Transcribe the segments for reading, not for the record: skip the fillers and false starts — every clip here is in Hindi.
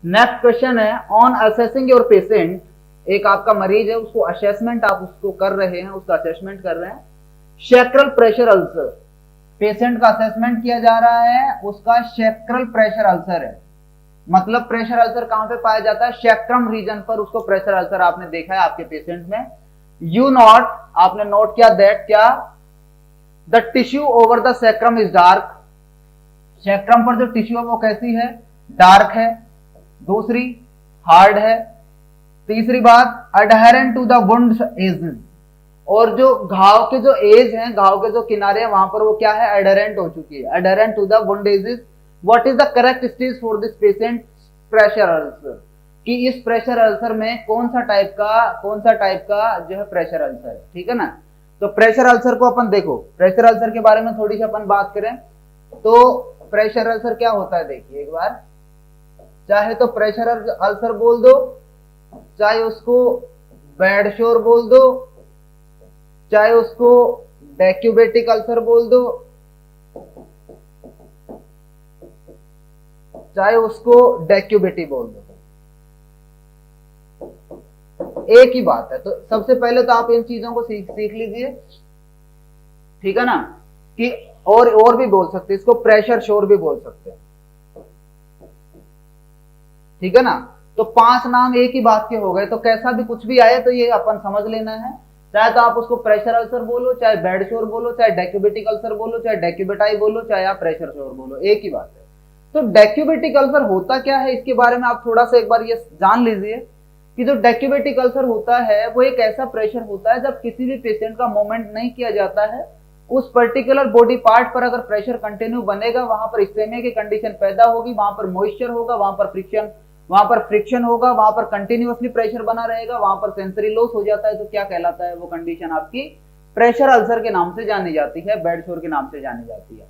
नेक्स्ट क्वेश्चन है, ऑन असेसिंग योर पेशेंट, एक आपका मरीज है, उसको असेसमेंट आप उसको कर रहे हैं, उसका असेसमेंट कर रहे हैं, सैक्रल प्रेशर अल्सर, पेशेंट का असेसमेंट किया जा रहा है, उसका सैक्रल प्रेशर अल्सर है। मतलब प्रेशर अल्सर कहां पे पाया जाता है? सैक्रम रीजन पर उसको प्रेशर अल्सर आपने देखा है आपके पेशेंट में। यू नॉट, आपने नोट किया दैट, क्या the tissue over the sacrum is dark, sacrum पर जो टिश्यू है वो कैसी है? डार्क है। दूसरी, हार्ड है। तीसरी बात, अडहेरेंट टू द वुंड एज, और जो घाव के जो एज हैं, घाव के जो किनारे हैं, वहां पर वो क्या है? एडहेरेंट हो चुकी है, adherent to the wound edges. What is the correct stage for this patient pressure ulcer, कि इस प्रेशर अल्सर में कौन सा टाइप का जो है प्रेशर अल्सर है, ठीक है ना। तो प्रेशर अल्सर को अपन देखो, प्रेशर अल्सर के बारे में थोड़ी सी अपन बात करें तो प्रेशर अल्सर क्या होता है देखिए एक बार, चाहे तो प्रेशर अल्सर बोल दो, चाहे उसको बेडशोर बोल दो, चाहे उसको डेक्यूबेटिक अल्सर बोल दो, चाहे उसको डेक्यूबेटी बोल दो, एक ही बात है। तो सबसे पहले तो आप इन चीजों को सीख लीजिए, ठीक है ना, कि और भी बोल सकते हैं इसको, प्रेशर शोर भी बोल सकते हैं, ठीक है ना। तो 5 नाम एक ही बात के हो गए, तो कैसा भी कुछ भी आए तो ये अपन समझ लेना है, चाहे तो आप उसको प्रेशर अल्सर बोलो, चाहे बेड शोर बोलो, चाहे डेक्यूबेटिक अल्सर बोलो, चाहे डेक्यूबेटाई बोलो, चाहे आप प्रेशर शोर बोलो, एक ही बात है। तो डेक्यूबेटिक अल्सर होता क्या है, इसके बारे में आप थोड़ा सा एक बार ये जान लीजिए कि जो डेक्यूबेटिक अल्सर होता है वो एक ऐसा प्रेशर होता है जब किसी भी पेशेंट का मूवमेंट नहीं किया जाता है, उस पर्टिकुलर बॉडी पार्ट पर अगर प्रेशर कंटिन्यू बनेगा, वहां पर इस्टेमिया की कंडीशन पैदा होगी, वहां पर मॉइस्चर होगा, वहां पर फ्रिक्शन होगा, वहां पर कंटिन्यूअसली प्रेशर बना रहेगा, वहां पर सेंसरी लॉस हो जाता है। तो क्या कहलाता है वो कंडीशन? आपकी प्रेशर अल्सर के नाम से जानी जाती है, बेड शोर के नाम से जानी जाती है।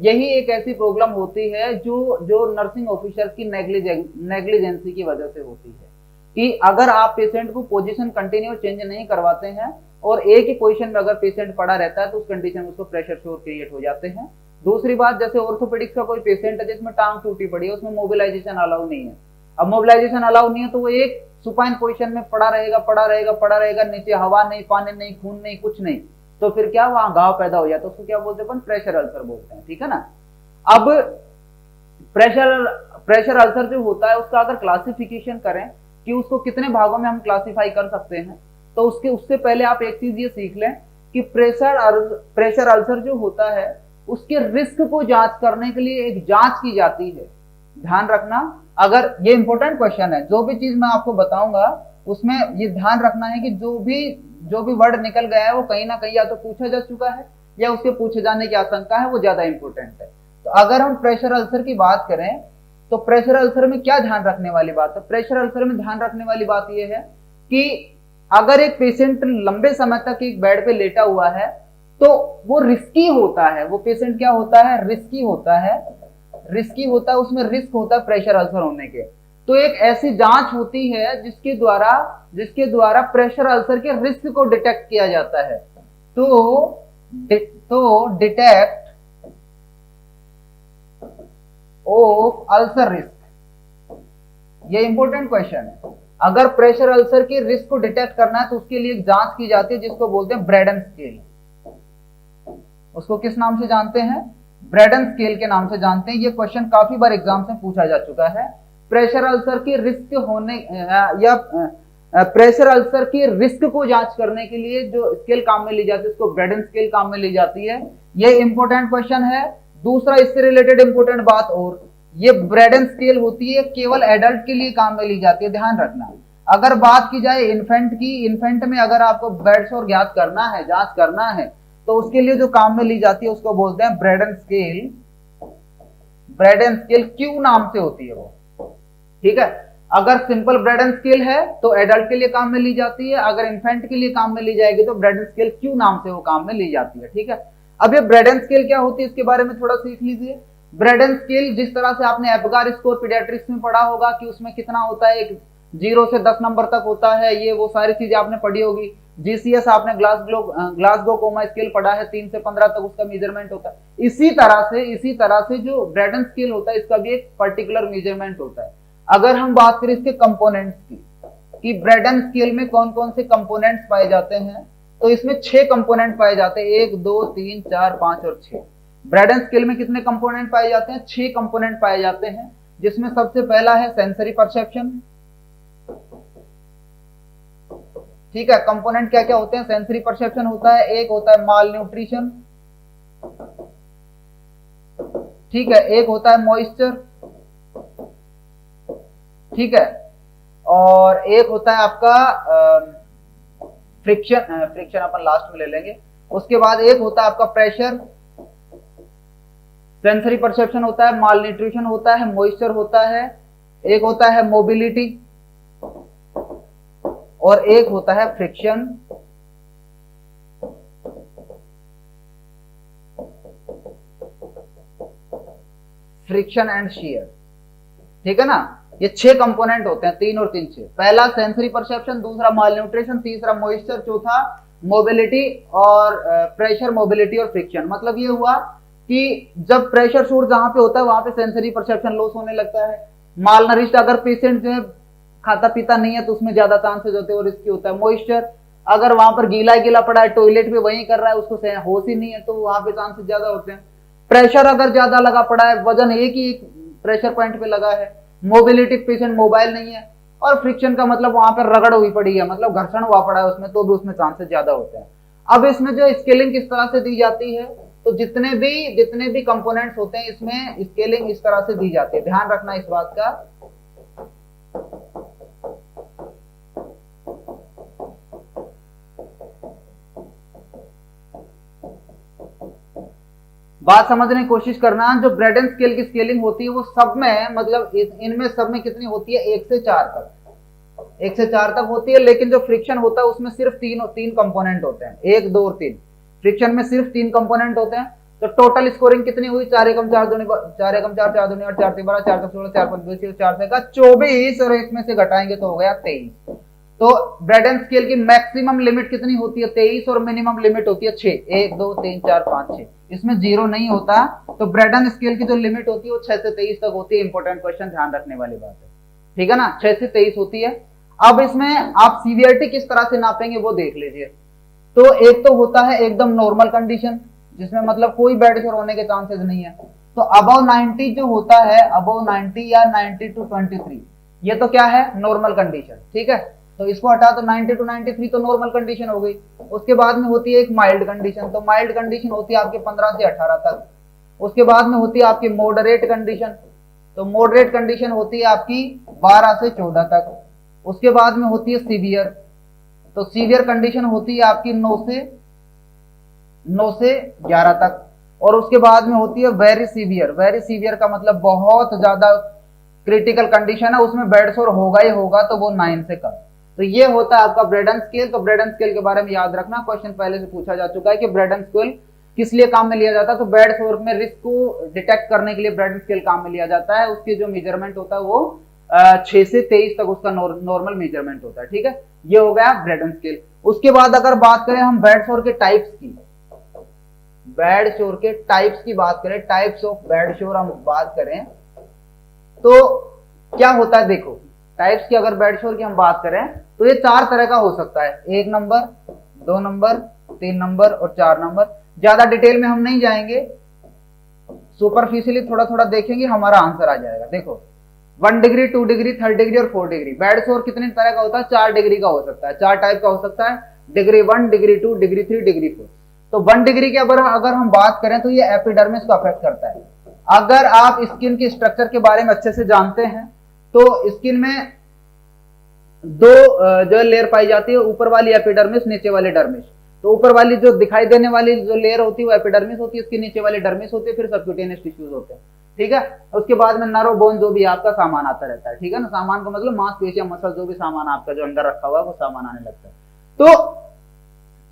यही एक ऐसी प्रॉब्लम होती है जो नर्सिंग ऑफिसर की नेग्लिजेंसी की वजह से होती है, कि अगर आप पेशेंट को पोजीशन कंटिन्यू चेंज नहीं करवाते हैं और एक ही पोजीशन में अगर पेशेंट पड़ा रहता है तो उस कंडीशन में उसको प्रेशर शोर क्रिएट हो जाते हैं। दूसरी बात, जैसे ऑर्थोपेडिक्स का कोई पेशेंट है जिसमें टांग टूटी पड़ी है, उसमें मोबिलाइजेशन अलाउ नहीं है। अब मोबिलाइजेशन अलाउ नहीं है तो वो एक सुपाइन पोजीशन में पड़ा रहेगा, नीचे हवा नहीं, पानी नहीं, खून नहीं, कुछ नहीं, तो फिर क्या वहां घाव पैदा हो जाता है, उसको क्या बोलते हैं? प्रेशर अल्सर बोलते हैं, ठीक है ना। अब प्रेशर अल्सर जो होता है उसका अगर क्लासिफिकेशन करें कि उसको कितने भागों में हम क्लासिफाई कर सकते हैं, तो उससे पहले आप एक चीज ये सीख लें कि प्रेशर अल्सर जो होता है उसके रिस्क को जांच करने के लिए एक जांच की जाती है। ध्यान रखना, अगर ये इंपॉर्टेंट क्वेश्चन है, जो भी चीज मैं आपको बताऊंगा उसमें ये ध्यान रखना है कि जो भी वर्ड निकल गया है वो कहीं ना कहीं या तो पूछा जा चुका है या उसके पूछे जाने की आशंका है, वो ज्यादा इंपॉर्टेंट है। तो अगर हम प्रेशर अल्सर की बात करें तो प्रेशर अल्सर में क्या ध्यान रखने वाली बात है? प्रेशर अल्सर में ध्यान रखने वाली बात यह है कि अगर एक पेशेंट लंबे समय तक एक बेड पे लेटा हुआ है तो वो रिस्की होता है, वो पेशेंट क्या होता है? रिस्की होता है, उसमें रिस्क होता है प्रेशर अल्सर होने के। तो एक ऐसी जांच होती है जिसके द्वारा प्रेशर अल्सर के रिस्क को डिटेक्ट किया जाता है। तो डिटेक्ट ऑफ अल्सर रिस्क, ये इंपॉर्टेंट क्वेश्चन है। अगर प्रेशर अल्सर के रिस्क को डिटेक्ट करना है तो उसके लिए एक जांच की जाती है जिसको बोलते हैं ब्रेडन स्केल। उसको किस नाम से जानते हैं? ब्रेडन स्केल के नाम से जानते हैं। ये क्वेश्चन काफी बार एग्जाम से पूछा जा चुका है। प्रेशर अल्सर की रिस्क होने या प्रेशर अल्सर की रिस्क को जांच करने के लिए जो स्केल काम में ली जाती है उसको ब्रेडन स्केल काम में ली जाती है। ये इंपॉर्टेंट क्वेश्चन है। दूसरा इससे रिलेटेड इंपॉर्टेंट बात, और ये ब्रेडन स्केल होती है केवल एडल्ट के लिए काम में ली जाती है, ध्यान रखना। अगर बात की जाए इन्फेंट की, इन्फेंट में अगर आपको बेड शोर ज्ञात करना है, जांच करना है, तो उसके लिए जो काम में ली जाती है उसको बोलते हैं Brydon scale. Brydon scale Q नाम से होती है वो, ठीक है। अगर सिंपल ब्रेडन स्केल है तो एडल्ट के लिए काम में ली जाती है, अगर इन्फेंट के लिए काम में ली जाएगी तो ब्रेडन स्केल क्यू नाम से वो काम में ली जाती है, ठीक है। अब ये ब्रेडन स्केल क्या होती है इसके बारे में थोड़ा सीख लीजिए। ब्रेडन स्केल, जिस तरह से आपने एपगार स्कोर पीडियाट्रिक्स में पढ़ा होगा कि उसमें कितना होता है, एक 0 से 10 नंबर तक होता है, ये वो सारी चीजें आपने पढ़ी होगी। जीसीएस आपने ग्लासगो कोमा स्केल पढ़ा है, 3 से 15 तक उसका मेजरमेंट होता है। इसी तरह से जो ब्रेडन स्केल होता है इसका भी एक पर्टिकुलर मेजरमेंट होता है। अगर हम बात करें इसके कंपोनेंट्स की कि ब्रेडन स्केल में कौन कौन से कंपोनेंट्स पाए जाते हैं, तो इसमें 6 कंपोनेंट पाए जाते हैं, 1 2 3 4 5 और 6। ब्रेडन स्केल में कितने कंपोनेंट पाए जाते हैं? 6 कंपोनेंट पाए जाते हैं, जिसमें सबसे पहला है सेंसरी परसेप्शन। ठीक है, कंपोनेंट क्या क्या होते हैं? सेंसरी परसेप्शन होता है, एक होता है माल न्यूट्रिशन, ठीक है, एक होता है मॉइस्चर, ठीक है, और एक होता है आपका फ्रिक्शन, फ्रिक्शन अपन लास्ट में ले लेंगे। उसके बाद एक होता है आपका प्रेशर। सेंसरी परसेप्शन होता है, माल न्यूट्रिशन होता है, मॉइस्चर होता है, एक होता है मोबिलिटी और एक होता है फ्रिक्शन। फ्रिक्शन एंड शियर, ठीक है ना। ये 6 कंपोनेंट होते हैं, 3 और 3 6। पहला सेंसरी परसेप्शन, दूसरा माल न्यूट्रिशन, तीसरा मॉइस्चर, चौथा मोबिलिटी और प्रेशर, मोबिलिटी और फ्रिक्शन। मतलब ये हुआ कि जब प्रेशर शूट जहां पे होता है वहां पे सेंसरी परसेप्शन लॉस होने लगता है। माल नरिश्ड अगर पेशेंट जो है खाता पीता नहीं है तो उसमें ज्यादा चांसेस होते हैं और रिस्की होता है। मॉइस्चर अगर वहां पर गीला गीला पड़ा है, टॉयलेट पे वहीं कर रहा है, उसको होश ही नहीं है, तो वहां पे चांसेस ज्यादा होते हैं। प्रेशर अगर ज्यादा लगा पड़ा है, वजन एक ही प्रेशर पॉइंट पे लगा है, मोबिलिटी पेशेंट मोबाइल नहीं है, और फ्रिक्शन का मतलब वहां पर रगड़ हुई पड़ी है, मतलब घर्षण हुआ पड़ा है उसमें, तो भी उसमें चांसेस ज्यादा होते हैं। अब इसमें जो स्केलिंग किस तरह से दी जाती है, तो जितने भी कंपोनेंट्स होते हैं इसमें स्केलिंग इस तरह से दी जाती है। ध्यान रखना इस बात का। बात समझने की कोशिश करना, जो ब्रेडन स्केल की स्केलिंग होती है वो सब में, मतलब इनमें सब में कितनी होती है? 1 से 4 तक, 1 से 4 तक होती है। लेकिन जो फ्रिक्शन होता है उसमें सिर्फ तीन कंपोनेंट होते हैं, 1 2 और 3। फ्रिक्शन में सिर्फ 3 कंपोनेंट होते हैं। तो टोटल स्कोरिंग कितनी हुई? 4 एकम 4 दूनी 4 एकम 4 4 दूनी 8 4 3 12 4 4 16 4 5 20 4 से का 24, और इसमें से घटाएंगे तो हो गया 23। तो ब्रेडन स्केल की मैक्सिमम लिमिट कितनी होती है? 23, और मिनिमम लिमिट होती है 6। 1 2 3 4 5 6, इसमें 0 नहीं होता। तो ब्रेडन स्केल की जो लिमिट होती है वो 6 से 23 तक होती है। इंपॉर्टेंट क्वेश्चन, ध्यान रखने वाली बात है, ठीक है ना। 6 से 23 होती है। अब इसमें आप सीवियरिटी किस तरह से नापेंगे वो देख लीजिए। तो एक तो होता है एकदम नॉर्मल कंडीशन, जिसमें मतलब कोई बेड शोर होने के चांसेस नहीं है। तो अबव 90 जो होता है, अबव 90 या 90 to 23, ये तो क्या है? नॉर्मल कंडीशन, ठीक है। तो इसको हटा तो 90 to 93 तो नॉर्मल कंडीशन हो गई। उसके बाद में होती है एक माइल्ड कंडीशन, तो माइल्ड कंडीशन होती है आपके 15 से 18 तक। उसके बाद में होती है आपकी मॉडरेट कंडीशन, तो मॉडरेट कंडीशन होती है आपकी 12 से 14 तक। उसके बाद में होती है सीवियर, तो सीवियर कंडीशन होती है आपकी 9 से 11 तक। और उसके बाद में होती है वेरी सीवियर। वेरी सीवियर का मतलब बहुत ज्यादा क्रिटिकल कंडीशन है, उसमें बेड शोर होगा ही होगा, तो वो 9 से कम। तो ये होता है आपका ब्रेडन स्केल। तो ब्रेडन स्केल के बारे में याद रखना, क्वेश्चन पहले से पूछा जा चुका है कि ब्रेडन स्केल किस लिए काम में लिया जाता है। तो बेड शोर में रिस्क को डिटेक्ट करने के लिए ब्रेडन स्केल काम में लिया जाता है। उसकी जो मेजरमेंट होता है वो 6 से 23 तक उसका नॉर्मल मेजरमेंट होता है, ठीक है। ये हो गया ब्रेडन स्केल। उसके बाद अगर बात करें हम बेड शोर के टाइप्स की, बेड शोर के टाइप्स की बात करें, टाइप्स ऑफ बेड शोर हम बात करें तो क्या होता है? देखो, टाइप्स की अगर बेड शोर की हम बात करें तो ये 4 तरह का हो सकता है। 1 नंबर, 2 नंबर, 3 नंबर और 4 नंबर। ज्यादा डिटेल में हम नहीं जाएंगे, सुपरफिशियली थोड़ा थोड़ा देखेंगे, हमारा आंसर आ जाएगा। देखो, 1 डिग्री, 2 डिग्री, 3 डिग्री और 4 डिग्री। बेड शोर कितने तरह का होता है? 4 डिग्री का हो सकता है, 4 टाइप का हो सकता है। Degree 1, degree 2, degree 3, degree 4। तो 1 डिग्री के अगर हम बात करें तो ये एपिडर्मिस को अफेक्ट करता है। अगर आप स्किन की स्ट्रक्चर के बारे में अच्छे से जानते हैं तो स्किन में 2 जो लेयर पाई जाती है, ऊपर वाली एपिडर्मिस, नीचे वाली डर्मिस। तो ऊपर वाली जो दिखाई देने वाली जो लेयर होती है वो एपिडर्मिस होती है, इसके नीचे वाली डर्मिस होती है, फिर सबक्यूटेनियस टिश्यूज होते हैं, ठीक है। उसके बाद में नर्व, बोन, जो भी आपका सामान आता रहता है, ठीक है ना। सामान का मतलब मांसपेशियां, मसल, जो भी सामान आपका जो अंदर रखा हुआ है वो सामान आने लगता है। तो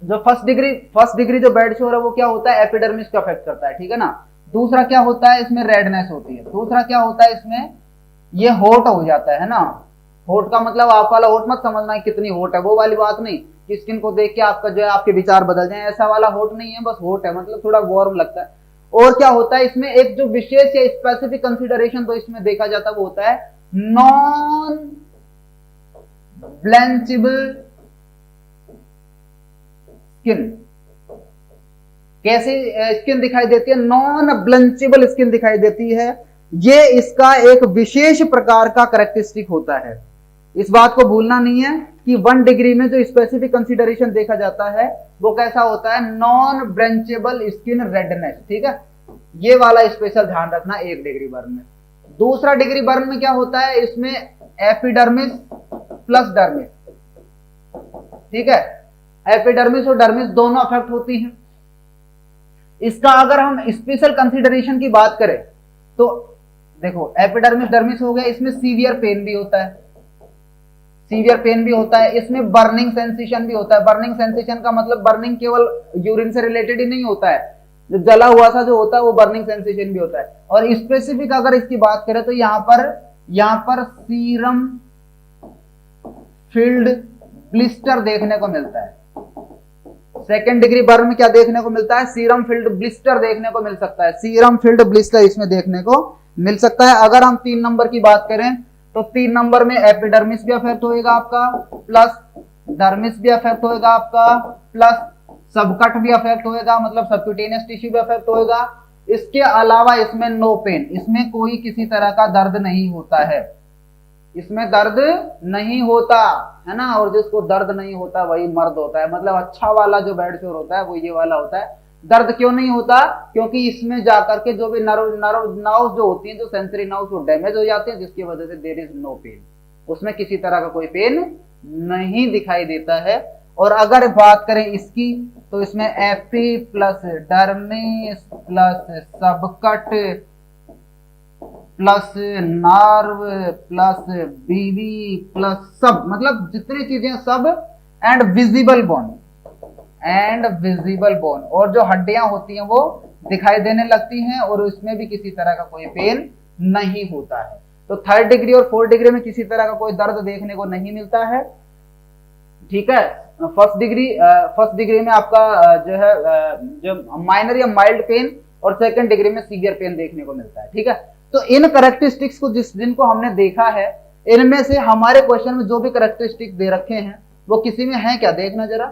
जो फर्स्ट डिग्री जो बेड शोर है वो क्या होता है? एपिडर्मिस को अफेक्ट करता है, ठीक है ना। दूसरा क्या होता है? इसमें रेडनेस होती है। दूसरा क्या होता है? इसमें ये हॉट हो जाता है ना। हॉट का मतलब आप वाला हॉट मत समझना है कितनी हॉट है, वो वाली बात नहीं कि स्किन को देख के आपका जो है आपके विचार बदल जाए, ऐसा वाला हॉट नहीं है। बस हॉट है मतलब थोड़ा वार्म लगता है। और क्या होता है इसमें? एक जो विशेष या स्पेसिफिक कंसिडरेशन तो इसमें देखा जाता है वो होता है नॉन ब्लेंचेबल स्किन। कैसी स्किन दिखाई देती है? नॉन ब्लेंचेबल स्किन दिखाई देती है। ये इसका एक विशेष प्रकार का कैरेक्टरिस्टिक होता है। इस बात को भूलना नहीं है कि 1 डिग्री में जो स्पेसिफिक कंसीडरेशन देखा जाता है वो कैसा होता है? Non blanchable skin redness. ठीक है, ये वाला स्पेशल ध्यान रखना 1 डिग्री बर्न में। दूसरा डिग्री बर्न में क्या होता है? इसमें एपिडर्मिस प्लस डर्मिस। ठीक है, एपिडर्मिस और डर्मिस दोनों अफेक्ट होती हैं। इसका अगर हम स्पेशल कंसीडरेशन की बात करें तो देखो, एपिडर्मिस डर्मिस हो गया, इसमें सीवियर पेन भी होता है, सीवियर पेन भी होता है, इसमें बर्निंग सेंसेशन भी होता है। बर्निंग सेंसेशन का मतलब बर्निंग केवल यूरिन से रिलेटेड ही नहीं होता है, जो जला हुआ सा जो होता है वो बर्निंग सेंसेशन भी होता है। और स्पेसिफिक अगर इसकी बात करें तो यहां पर सीरम फील्ड ब्लिस्टर देखने को मिलता है। 2nd डिग्री बर्न में क्या देखने को मिलता है? सीरम फील्ड ब्लिस्टर देखने को मिल सकता है। सीरम फील्ड ब्लिस्टर इसमें देखने को मिल सकता है। अगर हम 3 नंबर की बात करें तो 3 नंबर में एपिडर्मिस भी अफेक्ट होएगा आपका, प्लस डर्मिस भी अफेक्ट होएगा आपका, प्लस सबकट भी अफेक्ट होएगा, मतलब सबक्यूटेनियस टिश्यू भी अफेक्ट होएगा। इसके अलावा इसमें नो पेन, इसमें कोई किसी तरह का दर्द नहीं होता है, इसमें दर्द नहीं होता है ना। और जिसको दर्द नहीं होता वही मर्द होता है, मतलब अच्छा वाला जो बेड शोर होता है वो ये वाला होता है। दर्द क्यों नहीं होता? क्योंकि इसमें जाकर के जो भी नर्व जो होती हैं, जो सेंसरी नर्व्स वो डैमेज हो जाते हैं, जिसकी वजह से देयर इज नो पेन, उसमें किसी तरह का कोई पेन नहीं दिखाई देता है। और अगर बात करें इसकी तो इसमें epi plus dermis plus subcut plus nerve plus BV plus सब, मतलब जितनी चीजें सब, एंड विजिबल बोन, और जो हड्डियां होती हैं वो दिखाई देने लगती हैं, और उसमें भी किसी तरह का कोई पेन नहीं होता है। तो 3rd डिग्री और 4th डिग्री में किसी तरह का कोई दर्द देखने को नहीं मिलता है। ठीक है, फर्स्ट डिग्री में आपका जो है जो माइनर या माइल्ड पेन, और 2nd डिग्री में सीवियर पेन देखने को मिलता है। ठीक है, तो इन कैरेक्टरिस्टिक्स को जिनको हमने देखा है, इनमें से हमारे क्वेश्चन में जो भी कैरेक्टरिस्टिक दे रखे हैं वो किसी में है क्या? देखना जरा।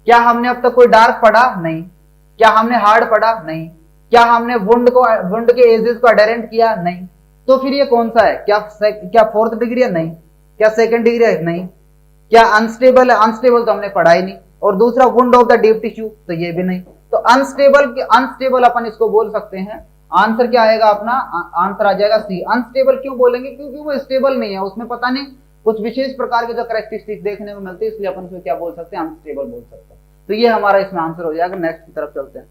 क्या हमने अब तक कोई डार्क पढ़ा? नहीं। क्या हमने हार्ड पढ़ा? नहीं। क्या हमने वुंड के एजेस को एडेरेंट किया? नहीं। तो फिर ये कौन सा है? क्या 4th डिग्री है? नहीं। क्या 2nd डिग्री है? नहीं। क्या अनस्टेबल है? अनस्टेबल तो हमने पढ़ा ही नहीं। और दूसरा wound of the deep tissue, तो ये भी नहीं। तो अनस्टेबल अपन इसको बोल सकते हैं। आंसर क्या आएगा अपना? आंसर आ जाएगा सी। अनस्टेबल क्यों बोलेंगे? क्योंकि वो स्टेबल नहीं है, उसमें पता नहीं कुछ विशेष प्रकार के जो कैरेक्टरिस्टिक देखने को मिलते हैं, इसलिए अपन उसको क्या बोल सकते हैं? अनस्टेबल बोल सकते हैं। तो ये हमारा इसमें आंसर हो जाएगा। नेक्स्ट की तरफ चलते हैं।